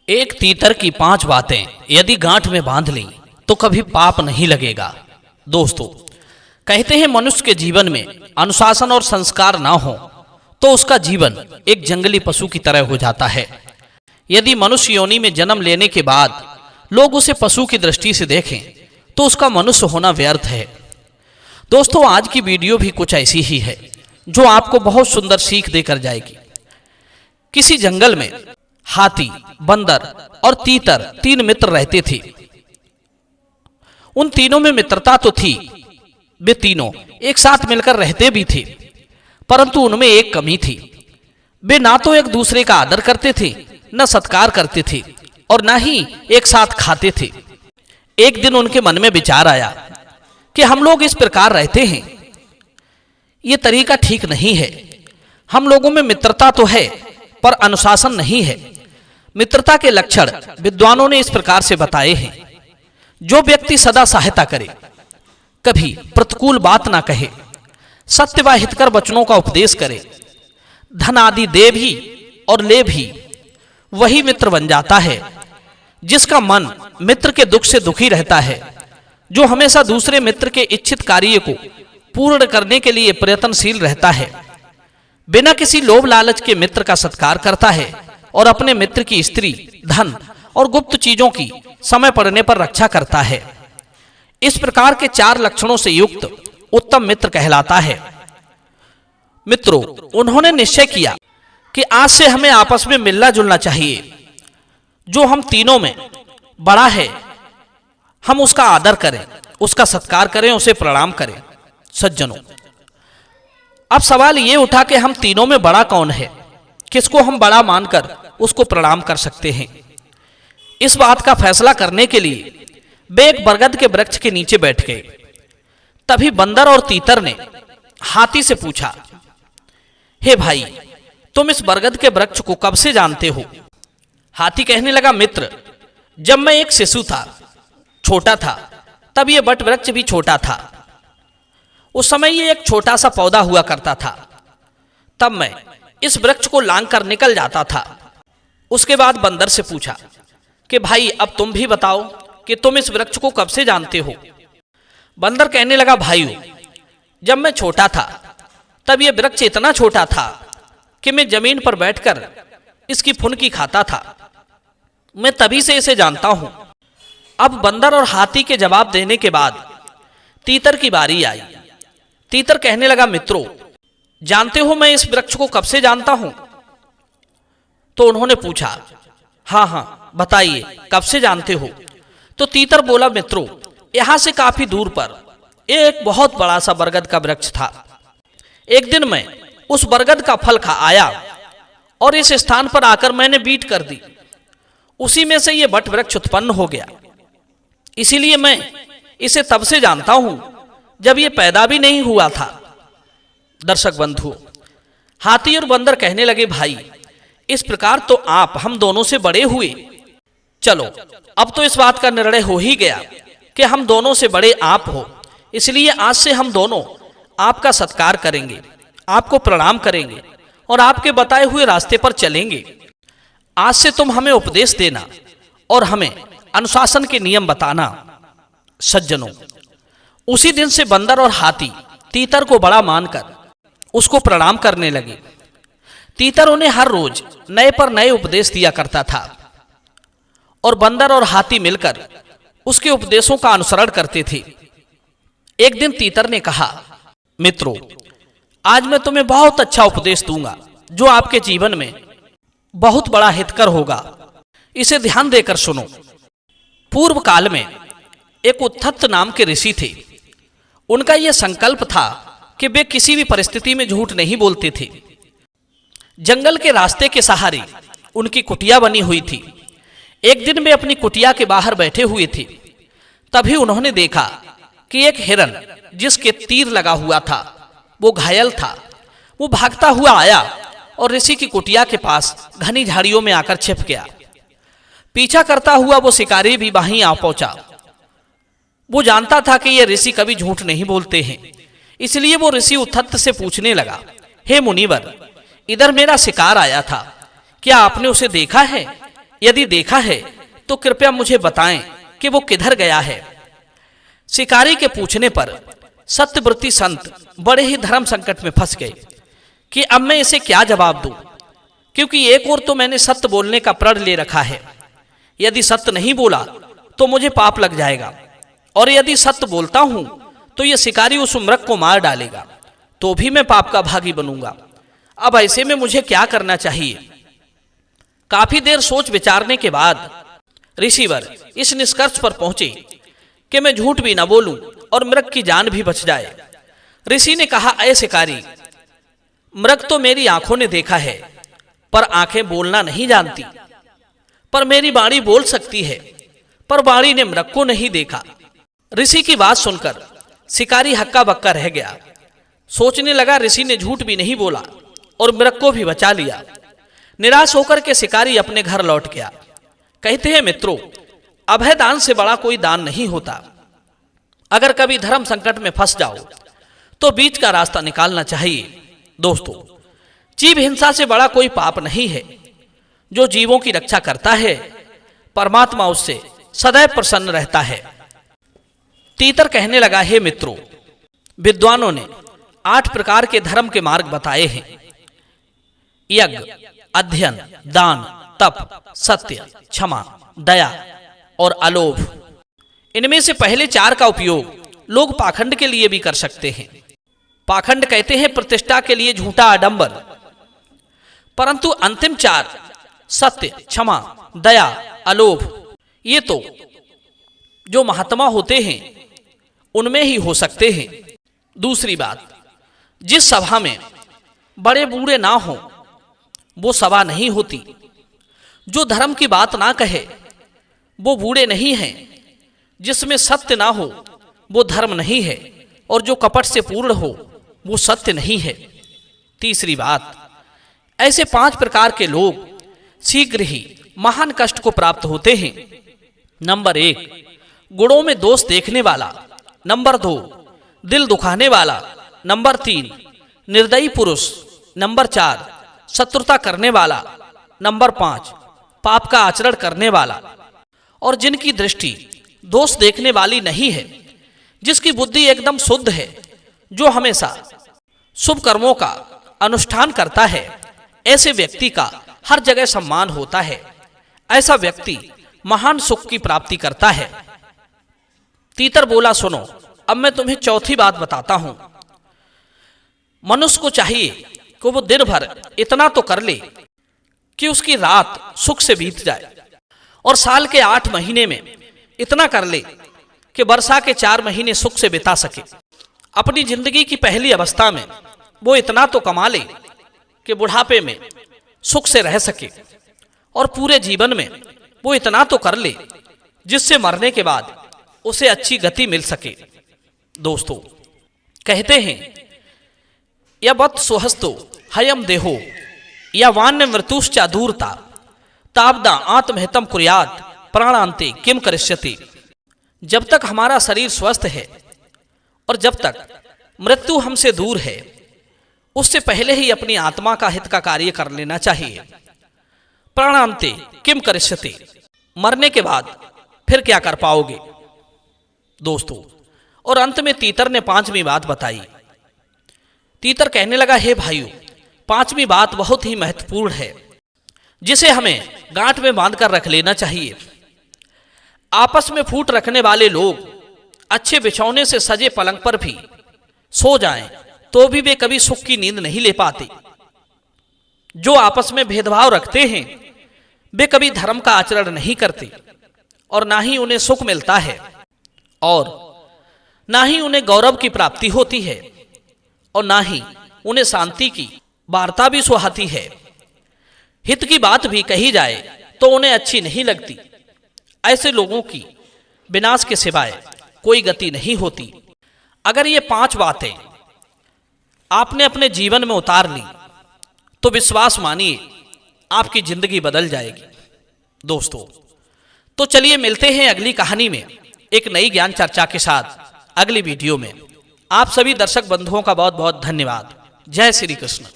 एक तीतर की 5 बातें यदि गांठ में बांध ली तो कभी पाप नहीं लगेगा। दोस्तों, कहते हैं मनुष्य के जीवन में अनुशासन और संस्कार ना हो तो उसका जीवन एक जंगली पशु की तरह हो जाता है। यदि मनुष्य योनि में जन्म लेने के बाद लोग उसे पशु की दृष्टि से देखें तो उसका मनुष्य होना व्यर्थ है। दोस्तों, आज की वीडियो भी कुछ ऐसी ही है जो आपको बहुत सुंदर सीख देकर जाएगी। किसी जंगल में हाथी, बंदर और तीतर 3 मित्र रहते थे। उन तीनों में मित्रता तो थी, वे तीनों एक साथ मिलकर रहते भी थे, परंतु उनमें एक कमी थी। वे ना तो एक दूसरे का आदर करते थे, न सत्कार करते थे और न ही एक साथ खाते थे। एक दिन उनके मन में विचार आया कि हम लोग इस प्रकार रहते हैं, ये तरीका ठीक नहीं है। हम लोगों में मित्रता तो है पर अनुशासन नहीं है। मित्रता के लक्षण विद्वानों ने इस प्रकार से बताए हैं। जो व्यक्ति सदा सहायता करे, कभी प्रतिकूल बात ना कहे, सत्य व हितकर वचनों का उपदेश करे, धन आदि दे भी और ले भी, वही मित्र बन जाता है। जिसका मन मित्र के दुख से दुखी रहता है, जो हमेशा दूसरे मित्र के इच्छित कार्य को पूर्ण करने के लिए प्रयत्नशील रहता है, बिना किसी लोभ लालच के मित्र का सत्कार करता है और अपने मित्र की स्त्री, धन और गुप्त चीजों की समय पड़ने पर रक्षा करता है। इस प्रकार के 4 लक्षणों से युक्त उत्तम मित्र कहलाता है। मित्रों, उन्होंने निश्चय किया कि आज से हमें आपस में मिलना जुलना चाहिए। जो हम तीनों में बड़ा है, हम उसका आदर करें, उसका सत्कार करें, उसे प्रणाम करें। सज्जनों, अब सवाल ये उठा कि हम तीनों में बड़ा कौन है, किसको हम बड़ा मानकर उसको प्रणाम कर सकते हैं। इस बात का फैसला करने के लिए वे एक बरगद के वृक्ष के नीचे बैठ गए। तभी बंदर और तीतर ने हाथी से पूछा, हे भाई, तुम इस बरगद के वृक्ष को कब से जानते हो? हाथी कहने लगा, मित्र, जब मैं एक शिशु था, छोटा था, तब यह बट वृक्ष भी छोटा था। उस समय ये एक छोटा सा पौधा हुआ करता था। तब मैं इस वृक्ष को लांग कर निकल जाता था। उसके बाद बंदर से पूछा कि भाई, अब तुम भी बताओ कि तुम इस वृक्ष को कब से जानते हो? बंदर कहने लगा, भाइयों, जब मैं छोटा था तब यह वृक्ष इतना छोटा था कि मैं जमीन पर बैठकर इसकी फुनकी खाता था। मैं तभी से इसे जानता हूं। अब बंदर और हाथी के जवाब देने के बाद तीतर की बारी आई। तीतर कहने लगा, मित्रों, जानते हो मैं इस वृक्ष को कब से जानता हूं? तो उन्होंने पूछा, हाँ हाँ बताइए, कब से जानते हो? तो तीतर बोला, मित्रों, यहां से काफी दूर पर एक बहुत बड़ा सा बरगद का वृक्ष था। एक दिन मैं उस बरगद का फल खा आया और इस स्थान पर आकर मैंने बीट कर दी। उसी में से यह बट वृक्ष उत्पन्न हो गया। इसीलिए मैं इसे तब से जानता हूं जब यह पैदा भी नहीं हुआ था। दर्शक बंधु, हाथी और बंदर कहने लगे, भाई, इस प्रकार तो आप हम दोनों से बड़े हुए। चलो, अब तो इस बात का निर्णय हो ही गया कि हम दोनों से बड़े आप हो, इसलिए आज से हम दोनों आपका सत्कार करेंगे, आपको प्रणाम करेंगे और आपके बताए हुए रास्ते पर चलेंगे। आज से तुम हमें उपदेश देना और हमें अनुशासन के नियम बताना। सज्जनों, उसी दिन से बंदर और हाथी तीतर को बड़ा मानकर उसको प्रणाम करने लगे। तीतर उन्हें हर रोज नए पर नए उपदेश दिया करता था और बंदर और हाथी मिलकर उसके उपदेशों का अनुसरण करते थे। एक दिन तीतर ने कहा, मित्रों, आज मैं तुम्हें बहुत अच्छा उपदेश दूंगा जो आपके जीवन में बहुत बड़ा हितकर होगा। इसे ध्यान देकर सुनो। पूर्व काल में एक उद्धत नाम के ऋषि थे। उनका यह संकल्प था कि वे किसी भी परिस्थिति में झूठ नहीं बोलते थे। जंगल के रास्ते के सहारे उनकी कुटिया बनी हुई थी। एक दिन वे अपनी कुटिया के बाहर बैठे हुए थे। तभी उन्होंने देखा कि एक हिरन जिसके तीर लगा हुआ था वो घायल था। वो भागता हुआ आया और ऋषि की कुटिया के पास घनी झाड़ियों में आकर छिप गया। पीछा करता हुआ वो शिकारी भी वहीं आ पहुंचा। वो जानता था कि ये ऋषि कभी झूठ नहीं बोलते हैं, इसलिए वो ऋषि उद्धत से पूछने लगा, हे मुनिवर, इधर मेरा शिकार आया था, क्या आपने उसे देखा है यदि देखा है तो कृपया मुझे बताएं कि वो किधर गया है। शिकारी के पूछने पर सत्यव्रती संत बड़े ही धर्म संकट में फंस गए कि अब मैं इसे क्या जवाब दूं, क्योंकि एक और तो मैंने सत्य बोलने का प्रण ले रखा है। यदि सत्य नहीं बोला तो मुझे पाप लग जाएगा, और यदि सत्य बोलता हूं तो यह शिकारी उस मृग को मार डालेगा, तो भी मैं पाप का भागी बनूंगा। अब ऐसे में मुझे क्या करना चाहिए? काफी देर सोच विचारने के बाद ऋषिवर इस निष्कर्ष पर पहुंचे कि मैं झूठ भी न बोलूं और मृग की जान भी बच जाए। ऋषि ने कहा, ऐ शिकारी, मृग तो मेरी आंखों ने देखा है, पर आंखें बोलना नहीं जानती। पर मेरी वाणी बोल सकती है, पर वाणी ने मृग को नहीं देखा। ऋषि की बात सुनकर शिकारी हक्का बक्का रह गया। सोचने लगा, ऋषि ने झूठ भी नहीं बोला और मृग को भी बचा लिया। निराश होकर के शिकारी अपने घर लौट गया। कहते हैं मित्रों, अभय दान से बड़ा कोई दान नहीं होता। अगर कभी धर्म संकट में फंस जाओ तो बीच का रास्ता निकालना चाहिए। दोस्तों, जीव हिंसा से बड़ा कोई पाप नहीं है। जो जीवों की रक्षा करता है, परमात्मा उससे सदैव प्रसन्न रहता है। तीतर कहने लगा, हे मित्रों, विद्वानों ने 8 प्रकार के धर्म के मार्ग बताए हैं। यज्ञ, अध्ययन, दान, तप, सत्य, क्षमा, दया और अलोभ। इनमें से पहले 4 का उपयोग लोग पाखंड के लिए भी कर सकते हैं। पाखंड कहते हैं प्रतिष्ठा के लिए झूठा आडंबर, परंतु अंतिम 4 सत्य, क्षमा, दया, अलोभ, ये तो जो महात्मा होते हैं उनमें ही हो सकते हैं। दूसरी बात, जिस सभा में बड़े बूढ़े ना हो वो सभा नहीं होती। जो धर्म की बात ना कहे वो बूढ़े नहीं हैं। जिसमें सत्य ना हो वो धर्म नहीं है, और जो कपट से पूर्ण हो वो सत्य नहीं है। तीसरी बात, ऐसे 5 प्रकार के लोग शीघ्र ही महान कष्ट को प्राप्त होते हैं। नंबर 1, गुणों में दोष देखने वाला। नंबर 2, दिल दुखाने वाला। नंबर 3, निर्दयी पुरुष। नंबर 4, शत्रुता करने वाला। नंबर 5, पाप का आचरण करने वाला। और जिनकी दृष्टि दोष देखने वाली नहीं है, जिसकी बुद्धि एकदम शुद्ध है, जो हमेशा शुभ कर्मों का अनुष्ठान करता है, ऐसे व्यक्ति का हर जगह सम्मान होता है। ऐसा व्यक्ति महान सुख की प्राप्ति करता है। तीतर बोला, सुनो, अब मैं तुम्हें चौथी बात बताता हूं। मनुष्य को चाहिए कि वो दिन भर इतना तो कर ले कि उसकी रात सुख से बीत जाए, और साल के 8 महीने में इतना कर ले कि वर्षा के 4 महीने सुख से बिता सके। अपनी जिंदगी की पहली अवस्था में वो इतना तो कमा ले कि बुढ़ापे में सुख से रह सके, और पूरे जीवन में वो इतना तो कर ले जिससे मरने के बाद उसे अच्छी गति मिल सके। दोस्तों, कहते हैं, या वत् सुहस्तो हयम देहो या वान्य मृत्युश्चा दूरता तावदा आत्महितम कुर्यात् प्राणांते किम करिष्यति। जब तक हमारा शरीर स्वस्थ है और जब तक मृत्यु हमसे दूर है, उससे पहले ही अपनी आत्मा का हित का कार्य कर लेना चाहिए। प्राणांते किम करिष्यति, मरने के बाद फिर क्या कर पाओगे। दोस्तों, और अंत में तीतर ने 5वीं बात बताई। तीतर कहने लगा, हे भाइयों, 5वीं बात बहुत ही महत्वपूर्ण है, जिसे हमें गांठ में बांधकर रख लेना चाहिए। आपस में फूट रखने वाले लोग अच्छे बिछौने से सजे पलंग पर भी सो जाएं तो भी वे कभी सुख की नींद नहीं ले पाते। जो आपस में भेदभाव रखते हैं वे कभी धर्म का आचरण नहीं करते, और ना ही उन्हें सुख मिलता है, और ना ही उन्हें गौरव की प्राप्ति होती है, और ना ही उन्हें शांति की वार्ता भी सुहाती है। हित की बात भी कही जाए तो उन्हें अच्छी नहीं लगती। ऐसे लोगों की विनाश के सिवाय कोई गति नहीं होती। अगर ये 5 बातें आपने अपने जीवन में उतार ली तो विश्वास मानिए आपकी जिंदगी बदल जाएगी। दोस्तों, तो चलिए मिलते हैं अगली कहानी में एक नई ज्ञान चर्चा के साथ अगली वीडियो में। आप सभी दर्शक बंधुओं का बहुत बहुत धन्यवाद। जय श्री कृष्ण।